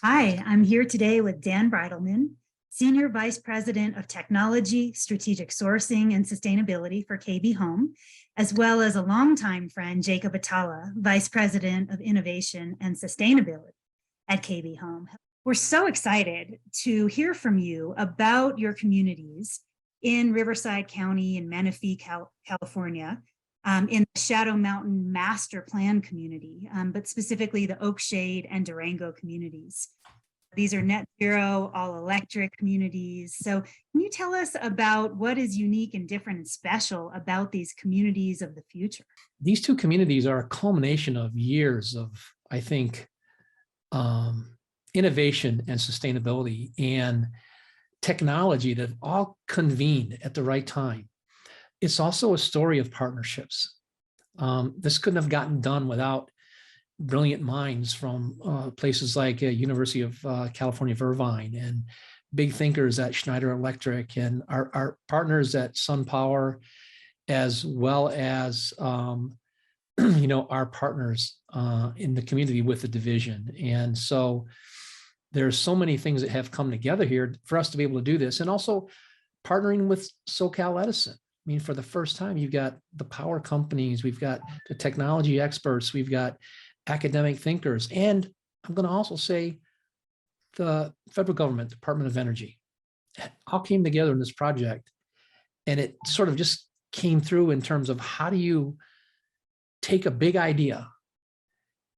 Hi, I'm here today with Dan Bridleman, Senior Vice President of Technology, Strategic Sourcing, and Sustainability for KB Home, as well as a longtime friend, Jacob Atalla, Vice President of Innovation and Sustainability at KB Home. We're so excited to hear from you about your communities in Riverside County and Menifee, California, in the Shadow Mountain Master Plan community, but specifically the Oakshade and Durango communities. These are net zero, all electric communities. So can you tell us about what is unique and different and special about these communities of the future? These two communities are a culmination of years of, I think, innovation and sustainability and technology that all convened at the right time. It's also a story of partnerships. This couldn't have gotten done without brilliant minds from places like University of California, Irvine, and big thinkers at Schneider Electric, and our partners at SunPower, as well as our partners in the community with the division. And so there's so many things that have come together here for us to be able to do this, and also partnering with SoCal Edison. I mean, for the first time, you've got the power companies, we've got the technology experts, we've got academic thinkers, and I'm going to also say the federal government, Department of Energy, all came together in this project. And it sort of just came through in terms of how do you take a big idea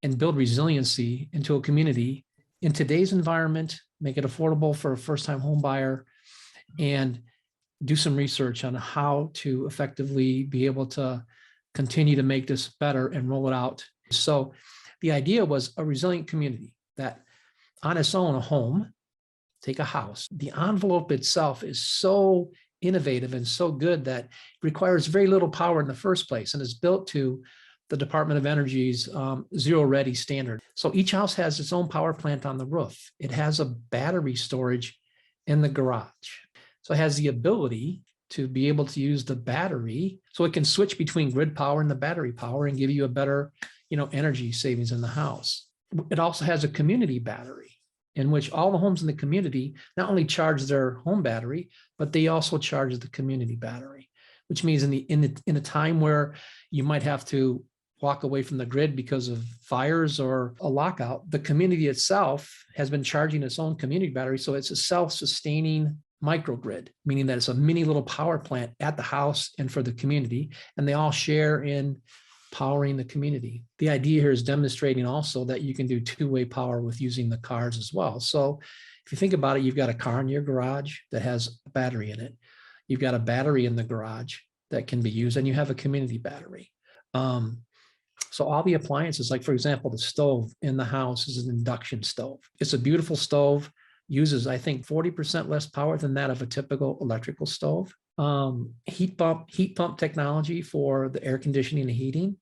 and build resiliency into a community in today's environment, make it affordable for a first-time home buyer, and do some research on how to effectively be able to continue to make this better and roll it out. So the idea was a resilient community that on its own, a home, take a house, the envelope itself is so innovative and so good that it requires very little power in the first place and is built to the Department of Energy's Zero Ready standard. So each house has its own power plant on the roof. It has a battery storage in the garage. So it has the ability to be able to use the battery, so it can switch between grid power and the battery power and give you a better, energy savings in the house. It also has a community battery in which all the homes in the community not only charge their home battery, but they also charge the community battery, which means in a time where you might have to walk away from the grid because of fires or a lockout, the community itself has been charging its own community battery. So it's a self-sustaining microgrid, meaning that it's a mini little power plant at the house and for the community, and they all share in powering the community. The idea here is demonstrating also that you can do two-way power with using the cars as well. So if you think about it, you've got a car in your garage that has a battery in it. You've got a battery in the garage that can be used, and you have a community battery. So all the appliances, like for example, the stove in the house is an induction stove. It's a beautiful stove, uses, I think, 40% less power than that of a typical electrical stove. Heat pump technology for the air conditioning and heating,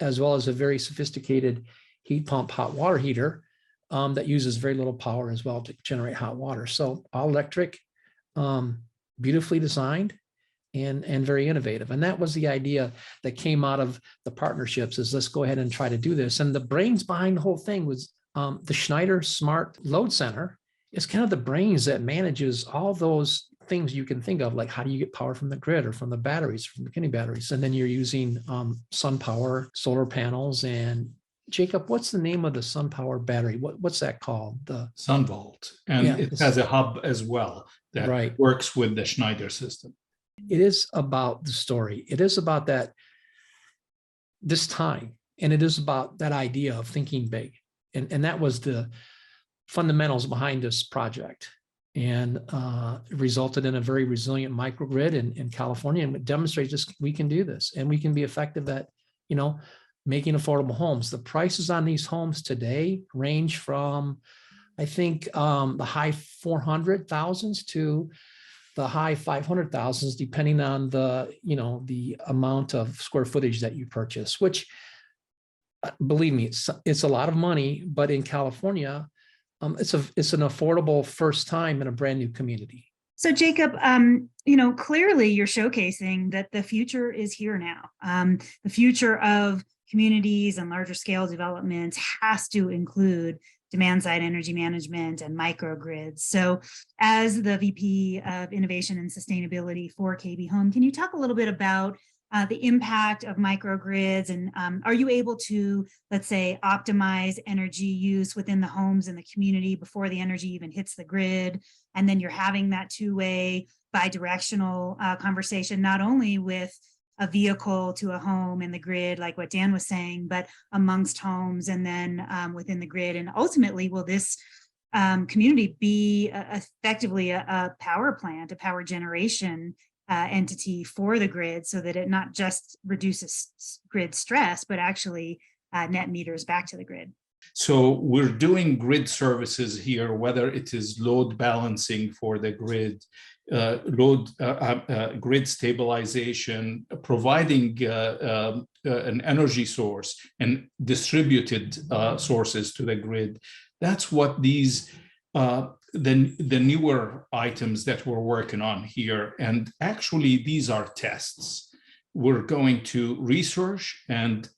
as well as a very sophisticated heat pump hot water heater that uses very little power as well to generate hot water. So all electric, beautifully designed, and very innovative. And that was the idea that came out of the partnerships, is let's go ahead and try to do this. And the brains behind the whole thing was the Schneider Smart Load Center. It's kind of the brains that manages all those things you can think of, like how do you get power from the grid or from the batteries, from the community batteries. And then you're using SunPower solar panels. And Jacob, what's the name of the SunPower battery? What's that called? The SunVault. And yeah, it has a hub as well that works with the Schneider system. It is about the story. It is about this time. And it is about that idea of thinking big. And that was the fundamentals behind this project, and resulted in a very resilient microgrid in California, and it demonstrates this, we can do this, and we can be effective at making affordable homes. The prices on these homes today range from, I think, the high 400,000s to the high 500,000s, depending on the amount of square footage that you purchase, which, believe me, it's a lot of money, but in California, it's an affordable first time in a brand new community. So Jacob, clearly you're showcasing that the future is here now. The future of communities and larger scale developments has to include demand side energy management, and microgrids. So as the VP of Innovation and Sustainability for KB Home, can you talk a little bit about the impact of microgrids, and are you able to, let's say, optimize energy use within the homes and the community before the energy even hits the grid? And then you're having that two-way bi-directional conversation, not only with a vehicle to a home in the grid, like what Dan was saying, but amongst homes and then within the grid. And ultimately, will this community be effectively a power plant, a power generation entity for the grid, so that it not just reduces grid stress, but actually net meters back to the grid? So we're doing grid services here, whether it is load balancing for the grid, grid stabilization, providing an energy source and distributed sources to the grid. That's what these the newer items that we're working on here. And actually, these are tests. We're going to research and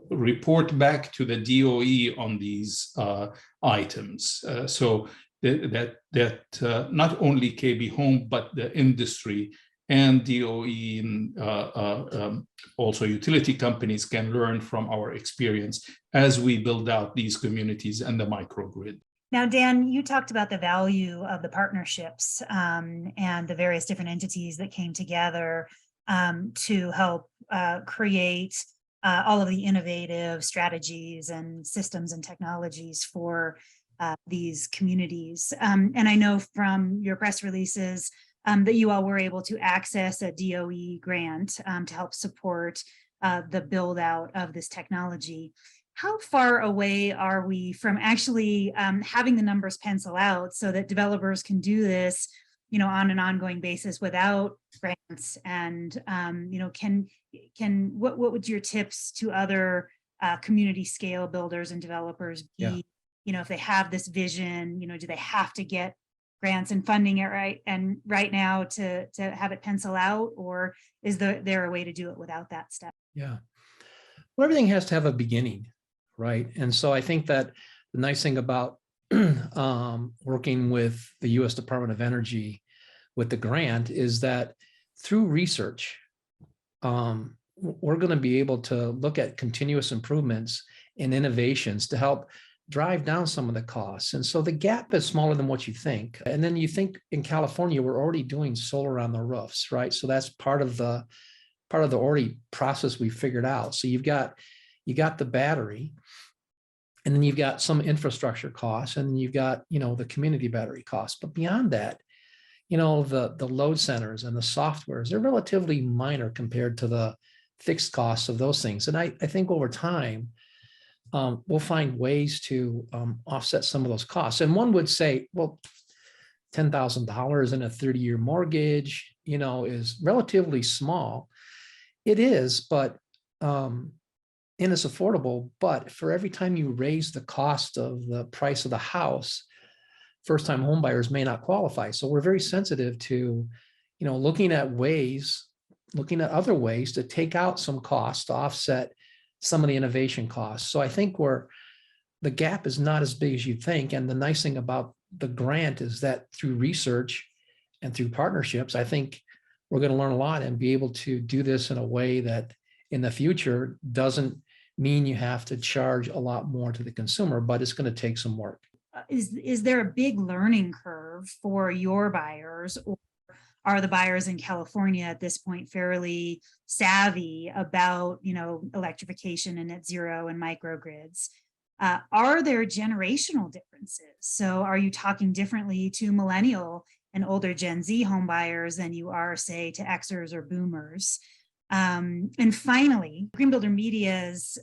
report back to the DOE on these items. So that not only KB Home, but the industry and DOE and also utility companies can learn from our experience as we build out these communities and the microgrid. Now, Dan, you talked about the value of the partnerships and the various different entities that came together to help create all of the innovative strategies and systems and technologies for these communities. And I know from your press releases that you all were able to access a DOE grant to help support the build out of this technology. How far away are we from actually having the numbers pencil out so that developers can do this, on an ongoing basis without grants? And what would your tips to other community scale builders and developers be? Yeah. If they have this vision, do they have to get grants and funding it right now to have it pencil out, or is there a way to do it without that step? Yeah. Well, everything has to have a beginning, right? And so I think that the nice thing about working with the U.S. Department of Energy with the grant is that through research, we're going to be able to look at continuous improvements and innovations to help drive down some of the costs. And so the gap is smaller than what you think. And then you think in California, we're already doing solar on the roofs, right? So that's part of the already process we figured out. So you got the battery, and then you've got some infrastructure costs, and you've got, the community battery costs. But beyond that, the load centers and the softwares, they're relatively minor compared to the fixed costs of those things. And I think over time, we'll find ways to offset some of those costs. And one would say, well, $10,000 in a 30-year mortgage, is relatively small. It is, but and it's affordable. But for every time you raise the cost of the price of the house, first-time home buyers may not qualify. So we're very sensitive to, looking at other ways to take out some costs to offset some of the innovation costs. So I think the gap is not as big as you think. And the nice thing about the grant is that through research and through partnerships, I think we're going to learn a lot and be able to do this in a way that in the future doesn't mean you have to charge a lot more to the consumer, but it's going to take some work. Is there a big learning curve for your buyers, or are the buyers in California at this point fairly savvy about, electrification and net zero and microgrids? Are there generational differences? So are you talking differently to millennial and older Gen Z home buyers than you are, say, to Xers or boomers? And finally, Green Builder Media's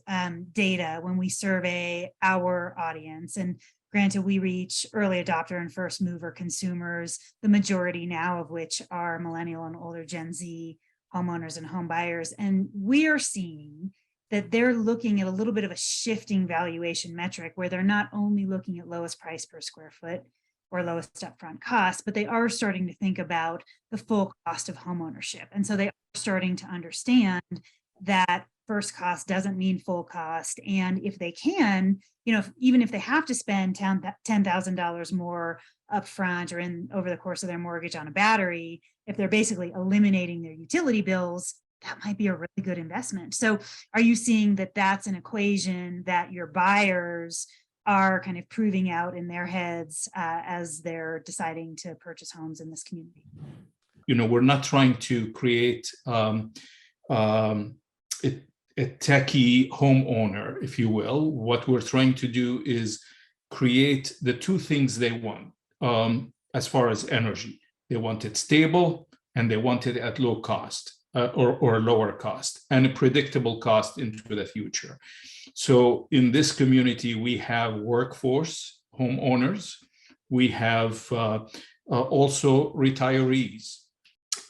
data, when we survey our audience, and granted, we reach early adopter and first mover consumers, the majority now of which are millennial and older Gen Z homeowners and home buyers. And we are seeing that they're looking at a little bit of a shifting valuation metric, where they're not only looking at lowest price per square foot or lowest upfront cost, but they are starting to think about the full cost of homeownership. And so they are starting to understand that first cost doesn't mean full cost. And if they can, even if they have to spend $10,000 more upfront or over the course of their mortgage on a battery, if they're basically eliminating their utility bills, that might be a really good investment. So are you seeing that that's an equation that your buyers are kind of proving out in their heads as they're deciding to purchase homes in this community? We're not trying to create a techie homeowner, if you will. What we're trying to do is create the two things they want as far as energy. They want it stable and they want it at low cost or lower cost and a predictable cost into the future. So in this community, we have workforce homeowners. We have also retirees.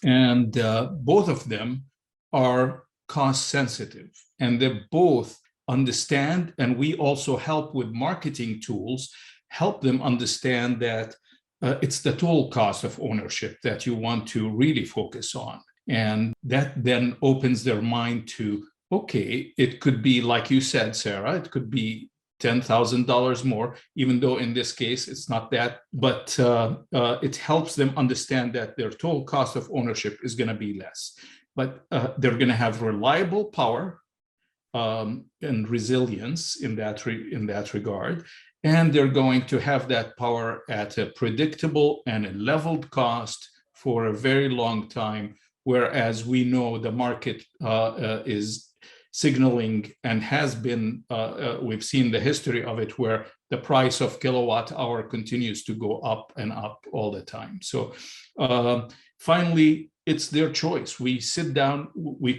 And both of them are cost sensitive, and they both understand, and we also help with marketing tools, help them understand that it's the total cost of ownership that you want to really focus on. And that then opens their mind to, okay, it could be, like you said, Sarah, it could be $10,000 more, even though in this case it's not that, but it helps them understand that their total cost of ownership is going to be less. But they're going to have reliable power and resilience in that regard, and they're going to have that power at a predictable and a leveled cost for a very long time. Whereas we know the market is signaling and has been, we've seen the history of it, where the price of kilowatt hour continues to go up and up all the time. So finally, it's their choice. We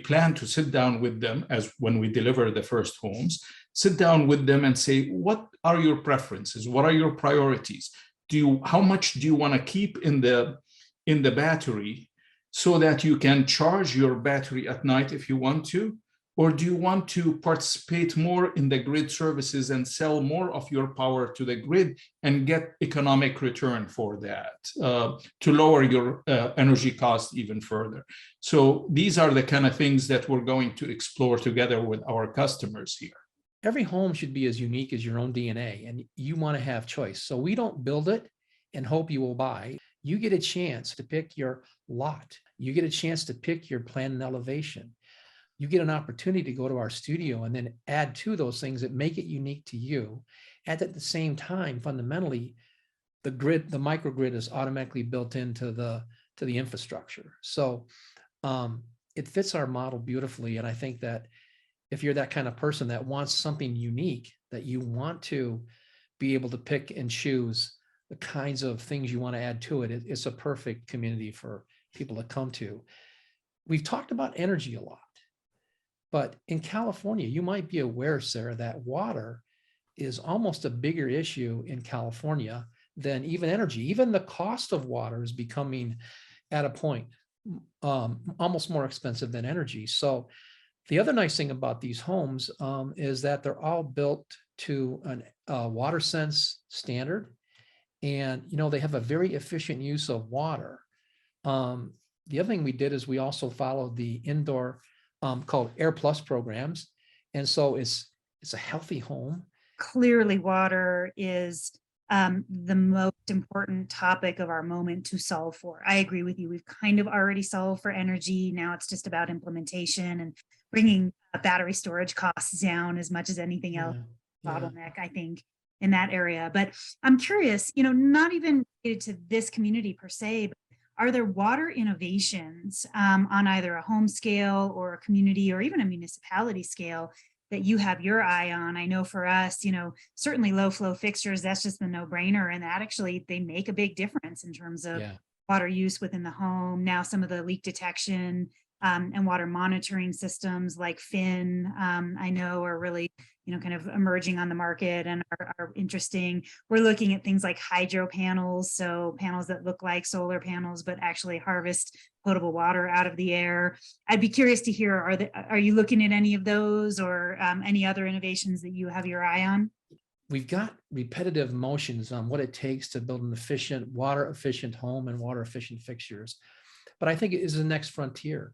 plan to sit down with them as when we deliver the first homes, sit down with them and say, what are your preferences? What are your priorities? How much do you want to keep in the battery so that you can charge your battery at night if you want to? Or do you want to participate more in the grid services and sell more of your power to the grid and get economic return for that to lower your energy costs even further? So these are the kind of things that we're going to explore together with our customers here. Every home should be as unique as your own DNA, and you want to have choice. So we don't build it and hope you will buy. You get a chance to pick your lot. You get a chance to pick your plan and elevation. You get an opportunity to go to our studio and then add to those things that make it unique to you. And at the same time, fundamentally, the microgrid is automatically built into the infrastructure. So it fits our model beautifully. And I think that if you're that kind of person that wants something unique, that you want to be able to pick and choose the kinds of things you want to add to it, it's a perfect community for people to come to. We've talked about energy a lot. But in California, you might be aware, Sarah, that water is almost a bigger issue in California than even energy. Even the cost of water is becoming at a point almost more expensive than energy. So the other nice thing about these homes is that they're all built to a water sense standard. And, they have a very efficient use of water. The other thing we did is we also followed the indoor called Air Plus programs. And so it's a healthy home. Clearly, water is the most important topic of our moment to solve for. I agree with you. We've kind of already solved for energy. Now it's just about implementation and bringing battery storage costs down as much as anything else. Bottleneck, I think, in that area. But I'm curious, not even related to this community per se, but are there water innovations on either a home scale or a community or even a municipality scale that you have your eye on? I know for us, certainly low flow fixtures, that's just the no-brainer. And that actually, they make a big difference in terms of water use within the home. Now, some of the leak detection and water monitoring systems like Fin, I know are really, kind of emerging on the market and are interesting. We're looking at things like hydro panels, so panels that look like solar panels, but actually harvest potable water out of the air. I'd be curious to hear, are you looking at any of those or any other innovations that you have your eye on? We've got repetitive motions on what it takes to build an efficient, water efficient home and water efficient fixtures. But I think it is the next frontier.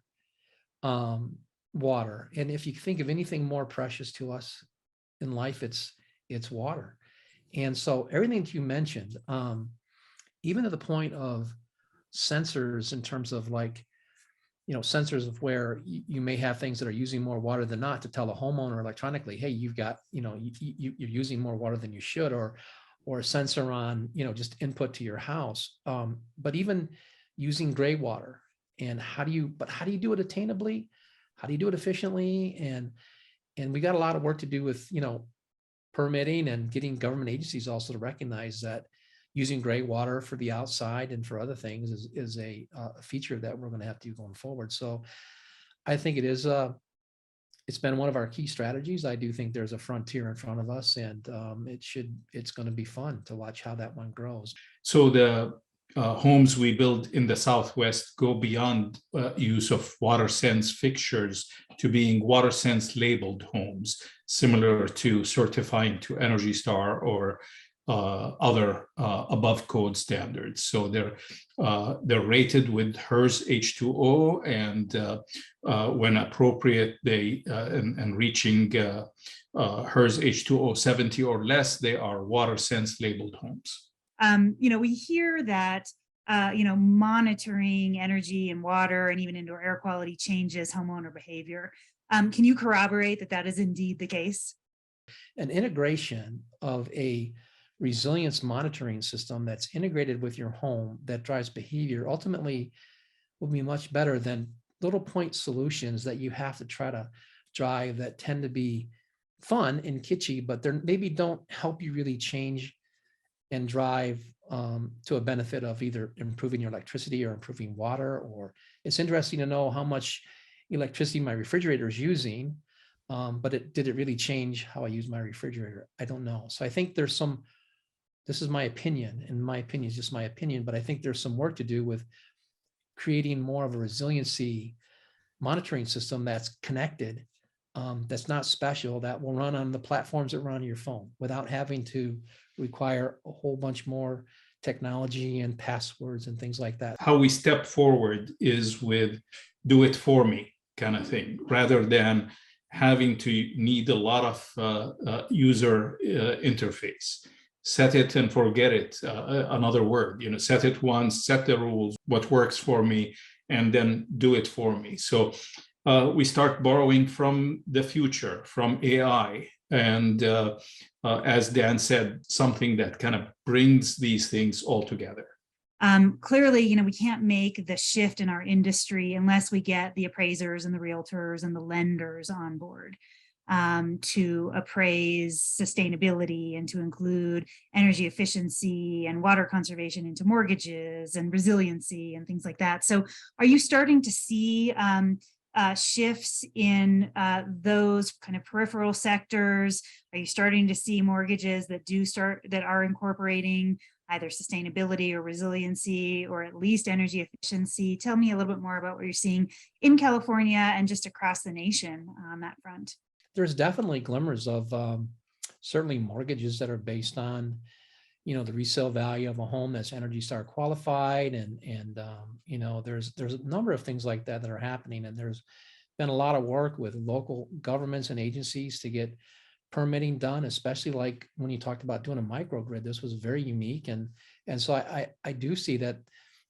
water. And if you think of anything more precious to us in life, it's water. And so everything that you mentioned, even to the point of sensors in terms of like, sensors of where you may have things that are using more water than not to tell a homeowner electronically, hey, you've got, you're using more water than you should, or a sensor on, just input to your house. But even using gray water, and how do you do it attainably? How do you do it efficiently? And we got a lot of work to do with, permitting and getting government agencies also to recognize that using gray water for the outside and for other things is a feature that we're going to have to do going forward. So I think it's been one of our key strategies. I do think there's a frontier in front of us, and it's going to be fun to watch how that one grows. So the homes we build in the Southwest go beyond use of WaterSense fixtures to being WaterSense labeled homes, similar to certifying to Energy Star or other above code standards. So they're rated with HERS H2O, and when appropriate, they and reaching HERS H2O 70 or less, they are WaterSense labeled homes. We hear that monitoring energy and water and even indoor air quality changes homeowner behavior. Can you corroborate that that is indeed the case? An integration of a resilience monitoring system that's integrated with your home that drives behavior ultimately will be much better than little point solutions that you have to try to drive that tend to be fun and kitschy, but they maybe don't help you really change and drive to a benefit of either improving your electricity or improving water. Or it's interesting to know how much electricity my refrigerator is using, but did it really change how I use my refrigerator? I don't know. So I think there's this is my opinion, and my opinion is just my opinion, but I think there's some work to do with creating more of a resiliency monitoring system that's connected, that's not special, that will run on the platforms that run on your phone without having to require a whole bunch more technology and passwords and things like that. How we step forward is with do it for me kind of thing, rather than having to need a lot of user interface. Set it and forget it, another word, set it once, set the rules, what works for me, and then do it for me. So we start borrowing from the future, from AI, and as Dan said, something that kind of brings these things all together. Clearly, we can't make the shift in our industry unless we get the appraisers and the realtors and the lenders on board to appraise sustainability and to include energy efficiency and water conservation into mortgages and resiliency and things like that. So are you starting to see shifts in those kind of peripheral sectors? Are you starting to see mortgages that are incorporating either sustainability or resiliency, or at least energy efficiency? Tell me a little bit more about what you're seeing in California and just across the nation on that front. There's definitely glimmers of certainly mortgages that are based on, the resale value of a home that's Energy Star qualified, and there's a number of things like that are happening, and there's been a lot of work with local governments and agencies to get permitting done, especially like when you talked about doing a microgrid. This was very unique, and so I do see that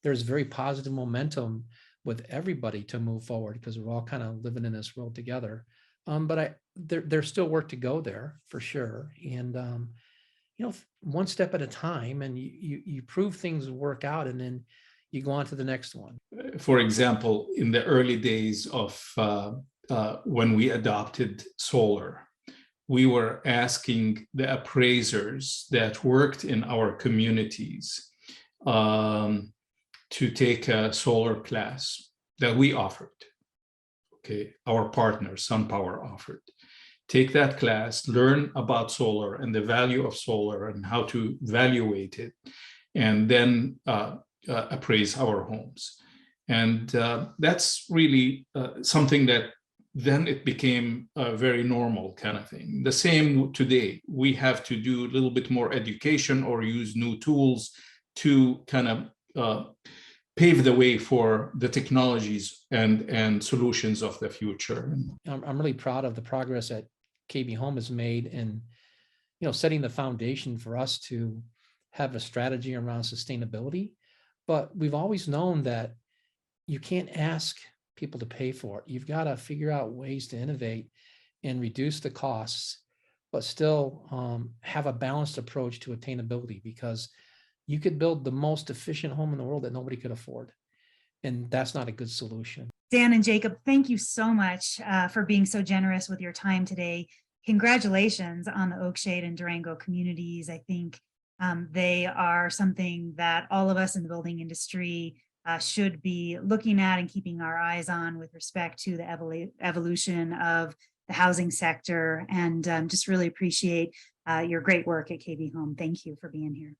there's very positive momentum with everybody to move forward, because we're all kind of living in this world together. But there's still work to go there for sure, and one step at a time, and you prove things work out, and then you go on to the next one. For example, in the early days of when we adopted solar, we were asking the appraisers that worked in our communities to take a solar class that we offered. Okay, our partner, SunPower, offered. Take that class, learn about solar and the value of solar and how to evaluate it, and then appraise our homes. And that's really something that then it became a very normal kind of thing. The same today, we have to do a little bit more education or use new tools to kind of pave the way for the technologies and solutions of the future. I'm really proud of the progress that KB Home has made in, setting the foundation for us to have a strategy around sustainability. But we've always known that you can't ask people to pay for it. You've got to figure out ways to innovate and reduce the costs, but still have a balanced approach to attainability, because you could build the most efficient home in the world that nobody could afford. And that's not a good solution. Dan and Jacob, thank you so much for being so generous with your time today. Congratulations on the Oakshade and Durango communities. I think they are something that all of us in the building industry should be looking at and keeping our eyes on with respect to the evolution of the housing sector, and just really appreciate your great work at KB Home. Thank you for being here.